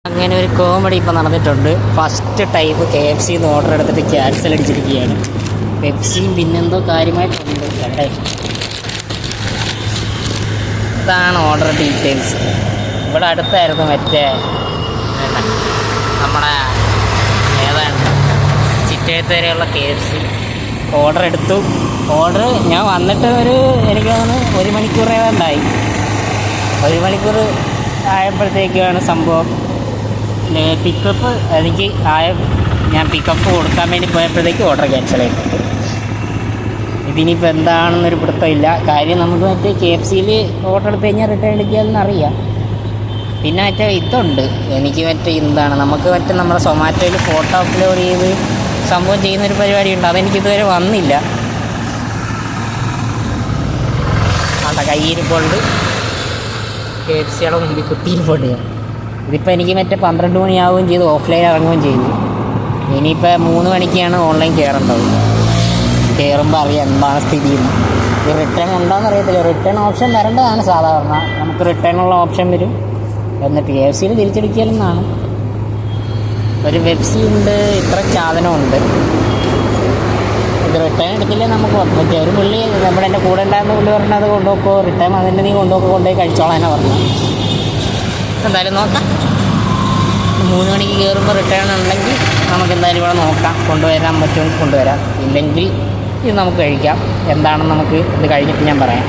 അങ്ങനെ ഒരു കോമഡി ഇപ്പം നടന്നിട്ടുണ്ട്. ഫസ്റ്റ് ടൈം KFC ഓർഡർ എടുത്തിട്ട് ക്യാൻസൽ അടിച്ചിരിക്കുകയാണ്. പെപ്സിയും പിന്നെന്തോ കാര്യമായിട്ടുണ്ട്. കണ്ടേ, ഇതാണ് ഓർഡർ ഡീറ്റെയിൽസ്. ഇവിടെ അടുത്തായിരുന്നു മറ്റേ നമ്മുടെ ഏതാണ് ചിറ്റേത്തരയുള്ള KFC. ഓർഡർ എടുത്തു. ഓർഡർ ഞാൻ വന്നിട്ട് എനിക്ക് തോന്നുന്നു 1 മണിക്കൂറേ ഉണ്ടായി. 1 മണിക്കൂർ ആയപ്പോഴത്തേക്കാണ് സംഭവം പിക്കപ്പ് എനിക്ക് ഞാൻ പിക്കപ്പ് കൊടുക്കാൻ വേണ്ടി പോയപ്പോഴത്തേക്ക് ഓർഡർ ക്യാൻസൽ ആയിട്ടുണ്ട്. ഇതിനിപ്പോൾ എന്താണെന്നൊരു പിടുത്തമില്ല. കാര്യം നമുക്ക് മറ്റേ KFCയിൽ ഓർഡർ എടുത്ത് കഴിഞ്ഞാൽ റിട്ടേൺ അടിക്കാമെന്ന് അറിയാം. പിന്നെ മറ്റേ ഇതുണ്ട്, എനിക്ക് മറ്റേ എന്താണ് നമുക്ക് മറ്റേ നമ്മുടെ സൊമാറ്റോയിൽ ഫോട്ടോ അപ്ലോഡ് ചെയ്ത് സംഭവം ചെയ്യുന്നൊരു പരിപാടിയുണ്ട്. അതെനിക്കിതുവരെ വന്നില്ല. ആണ്ട കയ്യിരിപ്പുണ്ട്, KFCയുടെ മുമ്പിൽ കുത്തിയിരിപ്പുണ്ട് ഞാൻ. ഇതിപ്പോൾ എനിക്ക് മറ്റേ 12 മണിയാവുകയും ചെയ്തു, ഓഫ്ലൈൻ ഇറങ്ങുകയും ചെയ്തു. ഇനിയിപ്പോൾ 3 മണിക്കാണ് ഓൺലൈൻ കയറേണ്ടത്. കയറുമ്പോൾ അറിയാം എന്താണ് സ്ഥിതി. ഈ റിട്ടേൺ ഉണ്ടോയെന്ന് അറിയത്തില്ല. റിട്ടേൺ ഓപ്ഷൻ വരേണ്ടതാണ് സാധാരണ. നമുക്ക് റിട്ടേണുള്ള ഓപ്ഷൻ വരും. എന്നിട്ട് KFCയിൽ തിരിച്ചടിക്കലെന്നാണ്. ഒരു പെപ്സി ഉണ്ട്, ഇത്ര സാധനമുണ്ട്. ഇത് റിട്ടേൺ എടുക്കില്ലേ നമുക്ക് പറ്റും. ഒരു പുള്ളി എൻ്റെ കൂടെ ഉണ്ടായിരുന്ന പുള്ളി പറഞ്ഞാൽ അത് കൊണ്ടുപോക്കോ, റിട്ടേൺ അതിൻ്റെ നീ കൊണ്ടുപോയി കഴിച്ചോളാനാണ് പറഞ്ഞത്. എന്തായാലും നോക്കാം. 3 മണിക്ക് കയറുമ്പോൾ റിട്ടേൺ ഉണ്ടെങ്കിൽ നമുക്ക് എന്തായാലും ഇവിടെ നോക്കാം. കൊണ്ടുവരാൻ പറ്റുമെങ്കിൽ കൊണ്ടുവരാം, ഇല്ലെങ്കിൽ ഇത് നമുക്ക് കഴിക്കാം. എന്താണെന്ന് നമുക്ക് ഇത് കഴിഞ്ഞിട്ട് ഞാൻ പറയാം.